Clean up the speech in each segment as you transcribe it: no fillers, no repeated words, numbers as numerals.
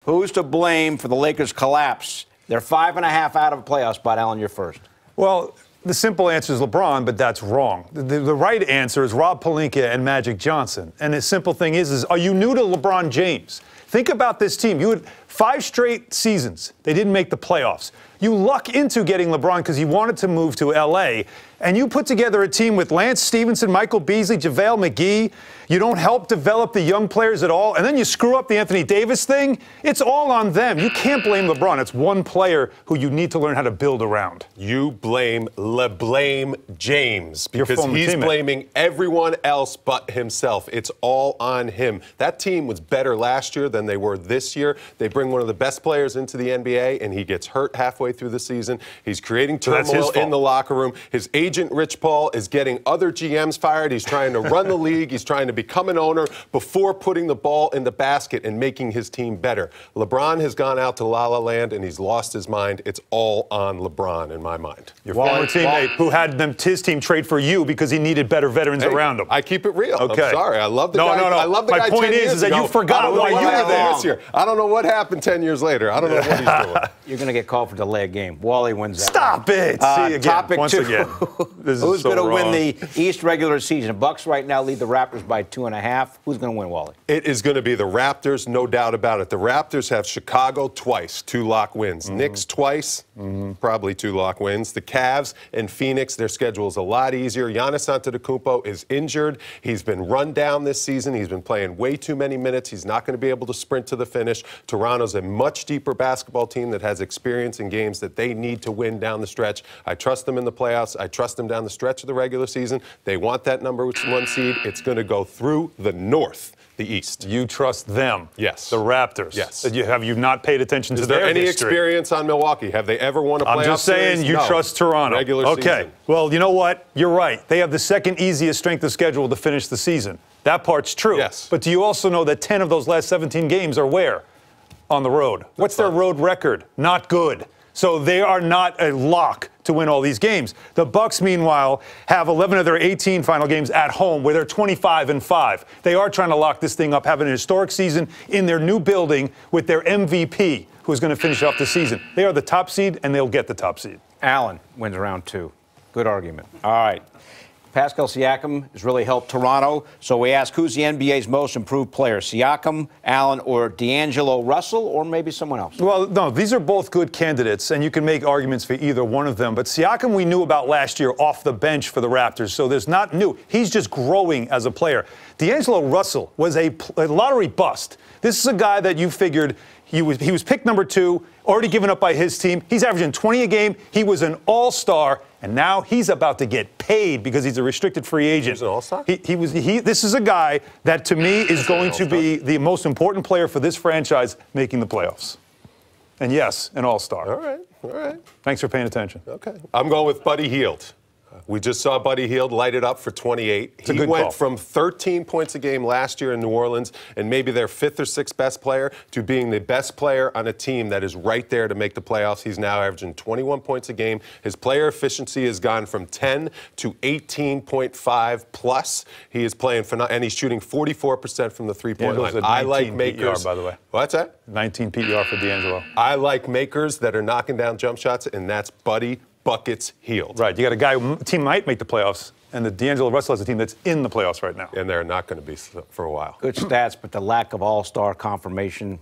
Who's to blame for the Lakers' collapse? They're 5.5 out of a playoff spot. Alan, you're first. Well, the simple answer is LeBron, but that's wrong. The right answer is Rob Pelinka and Magic Johnson. And the simple thing is are you new to LeBron James? Think about this team. You had 5 straight seasons. They didn't make the playoffs. You luck into getting LeBron because he wanted to move to L.A., and you put together a team with Lance Stevenson, Michael Beasley, JaVale McGee. You don't help develop the young players at all, and then you screw up the Anthony Davis thing. It's all on them. You can't blame LeBron. It's one player who you need to learn how to build around. You blame James because he's blaming everyone else but himself. It's all on him. That team was better last year than they were this year. They bring one of the best players into the NBA, and he gets hurt halfway through the season. He's creating turmoil in the locker room. His agent, Rich Paul, is getting other GMs fired. He's trying to run the league. He's trying to become an owner before putting the ball in the basket and making his team better. LeBron has gone out to La La Land, and he's lost his mind. It's all on LeBron, in my mind. Your former teammate who had his team trade for you because he needed better veterans around him. I keep it real. Okay. I'm sorry. I love the guy. No. I love the guy. My point is that you forgot why you were there this year. I don't know what happened 10 years later. I don't know what he's doing. You're going to get called for delay a game. Wally wins that. Stop it. See again. Topic once 2. Again. Who's going to win the East regular season? The Bucks right now lead the Raptors by 2.5. Who's going to win, Wally? It is going to be the Raptors, no doubt about it. The Raptors have Chicago twice, 2 lock wins. Knicks twice, probably 2 lock wins. The Cavs and Phoenix, their schedule is a lot easier. Giannis Antetokounmpo is injured. He's been run down this season. He's been playing way too many minutes. He's not going to be able to sprint to the finish. Toronto's a much deeper basketball team that has experience in games that they need to win down the stretch. I trust them in the playoffs. I trust them down the stretch of the regular season. They want that number 1 seed. It's going to go through the North, the East. You trust them? Yes. The Raptors? Yes. Have you not paid attention to their history? Is there any history? experience on Milwaukee? Have they ever won a playoff series? I'm just saying you trust Toronto. Regular season. Well, you know what? You're right. They have the second easiest strength of schedule to finish the season. That part's true. Yes. But do you also know that 10 of those last 17 games are where? On the road. What's their road record? Not good. So they are not a lock to win all these games. The Bucks, meanwhile, have 11 of their 18 final games at home where they're 25-5. They are trying to lock this thing up, having an historic season in their new building with their MVP, who's going to finish off the season. They are the top seed, and they'll get the top seed. Allen wins round 2. Good argument. All right. Pascal Siakam has really helped Toronto. So we ask, who's the NBA's most improved player? Siakam, Allen, or D'Angelo Russell, or maybe someone else? Well, no, these are both good candidates, and you can make arguments for either one of them. But Siakam we knew about last year off the bench for the Raptors, so there's not new. He's just growing as a player. D'Angelo Russell was a lottery bust. This is a guy that you figured he was picked number 2, already given up by his team. He's averaging 20 a game. He was an all-star, and now he's about to get paid because he's a restricted free agent. He's an all-star? This is a guy that, to me, is going to be the most important player for this franchise making the playoffs. And yes, an all-star. All right. Thanks for paying attention. Okay. I'm going with Buddy Hield. We just saw Buddy Hield light it up for 28. He went from 13 points a game last year in New Orleans and maybe their 5th or 6th best player to being the best player on a team that is right there to make the playoffs. He's now averaging 21 points a game. His player efficiency has gone from 10 to 18.5 plus. He is playing and he's shooting 44% from the three-point line. I like makers. PER, by the way. What's that? 19 PER for D'Angelo. I like makers that are knocking down jump shots, and that's Buddy Buckets Hield. Right. You got a guy who team might make the playoffs, and the D'Angelo Russell has a team that's in the playoffs right now. And they're not going to be for a while. Good stats, but the lack of all-star confirmation.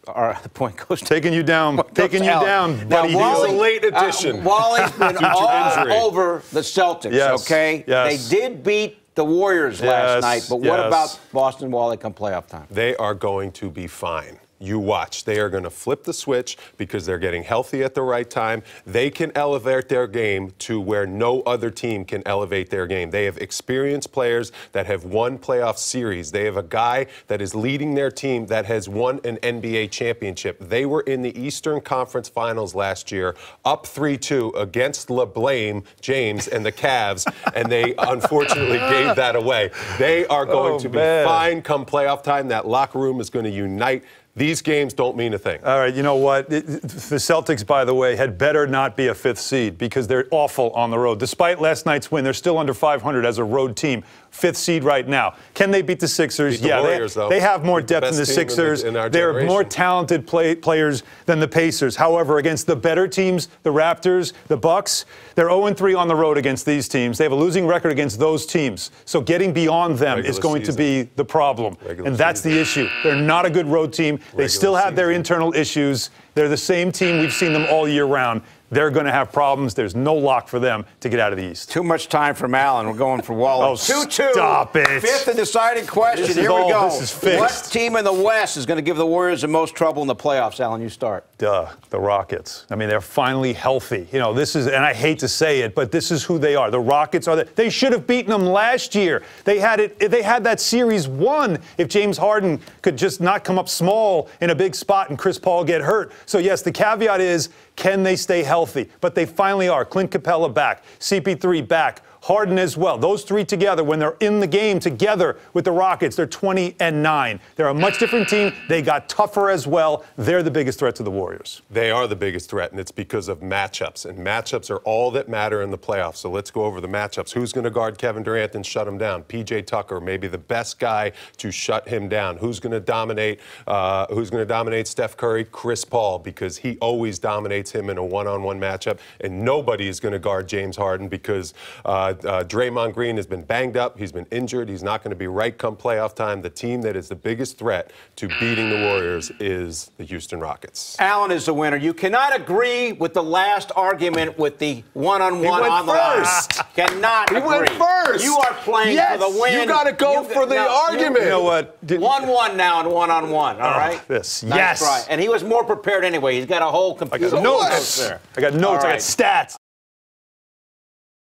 The point goes taking you down, Buddy. Now, he's a late addition. Wally's been all over the Celtics. Yes, okay, yes. They did beat the Warriors last night, but what about Boston, Wally, come playoff time? They are going to be fine. You watch. They are going to flip the switch because they're getting healthy at the right time. They can elevate their game to where no other team can elevate their game. They have experienced players that have won playoff series. They have a guy that is leading their team that has won an NBA championship. They were in the Eastern Conference Finals last year, up 3-2 against LeBron James and the Cavs, and they unfortunately gave that away. They are going to be fine come playoff time. That locker room is going to unite. These games don't mean a thing. All right, you know what? The Celtics, by the way, had better not be a 5th seed because they're awful on the road. Despite last night's win, they're still under 500 as a road team. 5th seed right now. Can they beat the Sixers? Beat the Warriors, they have more depth than the Sixers. They're more talented players than the Pacers. However, against the better teams, the Raptors, the Bucks, they're 0-3 on the road against these teams. They have a losing record against those teams. So getting beyond them is going to be the problem. And that's the issue. They're not a good road team. They still have their internal issues. They're the same team. We've seen them all year round. They're going to have problems. There's no lock for them to get out of the East. Too much time from Allen. We're going for Wally. 2-2. Stop it. 5th and deciding question. Here we go. This is fixed. What team in the West is going to give the Warriors the most trouble in the playoffs? Allen, you start. The Rockets. I mean, they're finally healthy. You know, this is, and I hate to say it, but this is who they are. The Rockets are. They should have beaten them last year. They had that series won if James Harden could just not come up small in a big spot and Chris Paul get hurt. So yes, the caveat is, can they stay healthy? But they finally are. Clint Capella back. CP3 back. Harden as well. Those three together, when they're in the game together with the Rockets, they're 20-9. They're a much different team. They got tougher as well. They're the biggest threat to the Warriors. They are the biggest threat, and it's because of matchups. And matchups are all that matter in the playoffs. So let's go over the matchups. Who's going to guard Kevin Durant and shut him down? PJ Tucker, maybe the best guy to shut him down. Who's going to dominate? Steph Curry? Chris Paul, because he always dominates him in a one-on-one matchup. And nobody is going to guard James Harden because Draymond Green has been banged up. He's been injured. He's not going to be right come playoff time. The team that is the biggest threat to beating the Warriors is the Houston Rockets. Allen is the winner. You cannot agree with the last argument with the one-on-one on the first. Cannot agree. He went first. You are playing for the win. You got to go for the argument. You know what? 1-1 now and one-on-one. All right. This. Nice try. And he was more prepared anyway. He's got a whole computer. I got notes. there. I got notes. I got stats.